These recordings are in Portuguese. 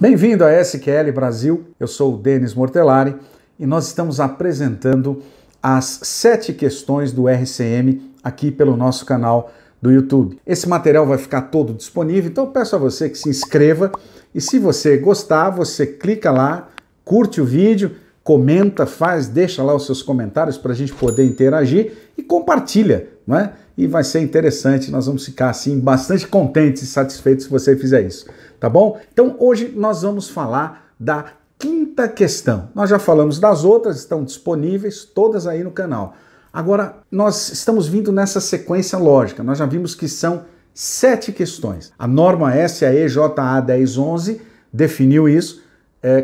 Bem-vindo a SQL Brasil, eu sou o Denis Mortellari e nós estamos apresentando as 7 questões do RCM aqui pelo nosso canal do YouTube. Esse material vai ficar todo disponível, então eu peço a você que se inscreva e se você gostar, você clica lá, curte o vídeo, comenta, deixa lá os seus comentários para a gente poder interagir e compartilha, não é? E vai ser interessante, nós vamos ficar assim bastante contentes e satisfeitos se você fizer isso, tá bom? Então hoje nós vamos falar da quinta questão. Nós já falamos das outras, estão disponíveis todas aí no canal. Agora nós estamos vindo nessa sequência lógica, nós já vimos que são 7 questões. A norma SAE JA 1011 definiu isso,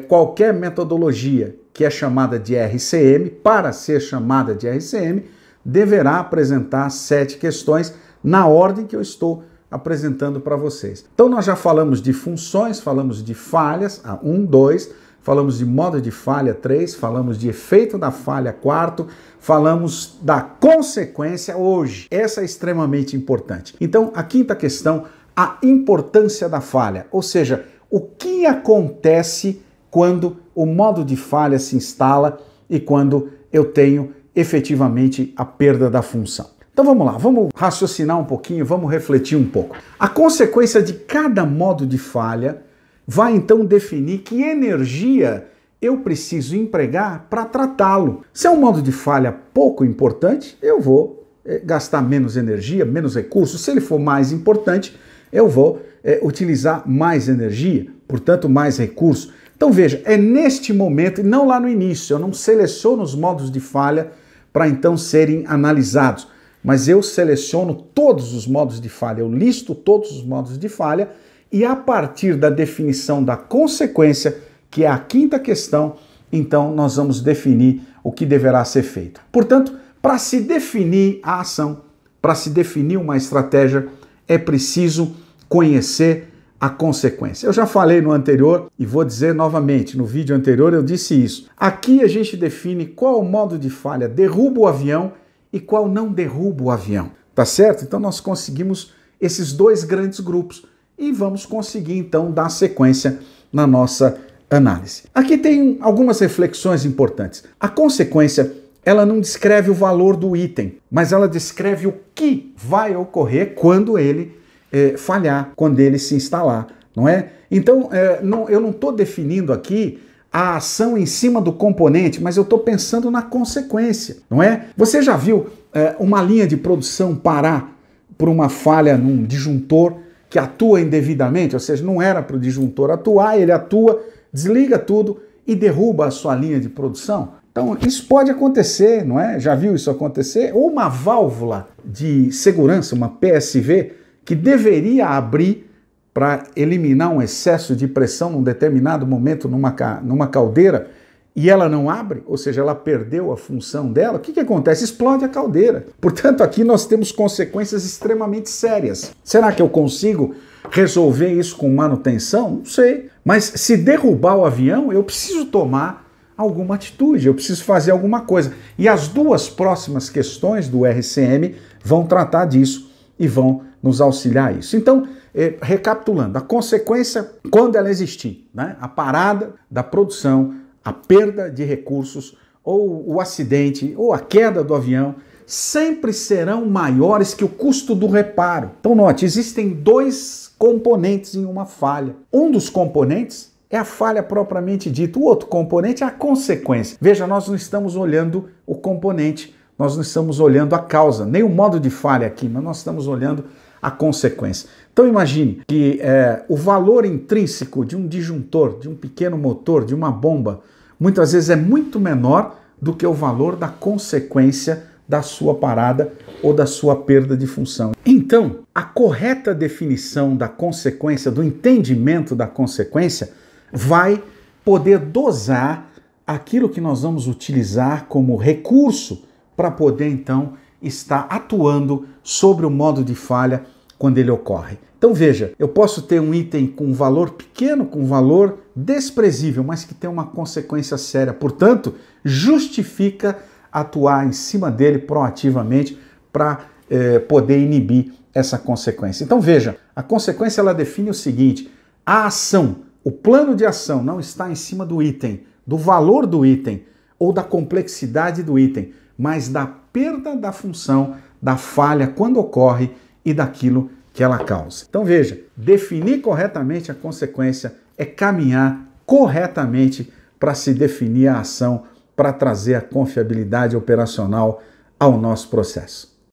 qualquer metodologia que é chamada de RCM, para ser chamada de RCM, deverá apresentar 7 questões na ordem que eu estou apresentando para vocês. Então nós já falamos de funções, falamos de falhas, 1, 2, falamos de modo de falha 3, falamos de efeito da falha 4, falamos da consequência hoje. Essa é extremamente importante. Então a quinta questão, a importância da falha, ou seja, o que acontece quando o modo de falha se instala e quando eu tenho efetivamente a perda da função. Então vamos lá, vamos raciocinar um pouquinho, vamos refletir um pouco. A consequência de cada modo de falha vai então definir que energia eu preciso empregar para tratá-lo. Se é um modo de falha pouco importante, eu vou gastar menos energia, menos recursos. Se ele for mais importante, eu vou utilizar mais energia, portanto mais recursos. Então veja, é neste momento e não lá no início, eu não seleciono os modos de falha para então serem analisados, mas eu seleciono todos os modos de falha, eu listo todos os modos de falha e a partir da definição da consequência, que é a quinta questão, então nós vamos definir o que deverá ser feito. Portanto, para se definir a ação, para se definir uma estratégia, é preciso conhecer a consequência. Eu já falei no anterior e vou dizer novamente, no vídeo anterior eu disse isso. Aqui a gente define qual modo de falha derruba o avião e qual não derruba o avião, tá certo? Então nós conseguimos esses 2 grandes grupos e vamos conseguir então dar sequência na nossa análise. Aqui tem algumas reflexões importantes. A consequência, ela não descreve o valor do item, mas ela descreve o que vai ocorrer quando ele falhar, quando ele se instalar, não é? Então, eu não estou definindo aqui a ação em cima do componente, mas eu estou pensando na consequência, não é? Você já viu uma linha de produção parar por uma falha num disjuntor que atua indevidamente? Ou seja, não era para o disjuntor atuar, ele atua, desliga tudo e derruba a sua linha de produção? Então, isso pode acontecer, não é? Já viu isso acontecer? Ou uma válvula de segurança, uma PSV, que deveria abrir para eliminar um excesso de pressão num determinado momento numa caldeira e ela não abre, ou seja, ela perdeu a função dela, o que acontece? Explode a caldeira. Portanto, aqui nós temos consequências extremamente sérias. Será que eu consigo resolver isso com manutenção? Não sei. Mas se derrubar o avião, eu preciso tomar alguma atitude, eu preciso fazer alguma coisa. E as 2 próximas questões do RCM vão tratar disso e vão nos auxiliar a isso. Então, recapitulando, a consequência, quando ela existir, né? A parada da produção, a perda de recursos, ou o acidente, ou a queda do avião, sempre serão maiores que o custo do reparo. Então, note, existem 2 componentes em uma falha. Um dos componentes é a falha propriamente dita, o outro componente é a consequência. Veja, nós não estamos olhando o componente, nós não estamos olhando a causa, nem o modo de falha aqui, mas nós estamos olhando a consequência. Então imagine que o valor intrínseco de um disjuntor, de um pequeno motor, de uma bomba, muitas vezes é muito menor do que o valor da consequência da sua parada ou da sua perda de função. Então, a correta definição da consequência, do entendimento da consequência, vai poder dosar aquilo que nós vamos utilizar como recurso para poder então estar atuando sobre o modo de falha quando ele ocorre. Então veja, eu posso ter um item com valor pequeno, com valor desprezível, mas que tem uma consequência séria. Portanto, justifica atuar em cima dele proativamente para poder inibir essa consequência. Então veja, a consequência ela define o seguinte: a ação o plano de ação não está em cima do item, do valor do item ou da complexidade do item, mas da perda da função, da falha quando ocorre e daquilo que ela causa. Então veja, definir corretamente a consequência é caminhar corretamente para se definir a ação, para trazer a confiabilidade operacional ao nosso processo.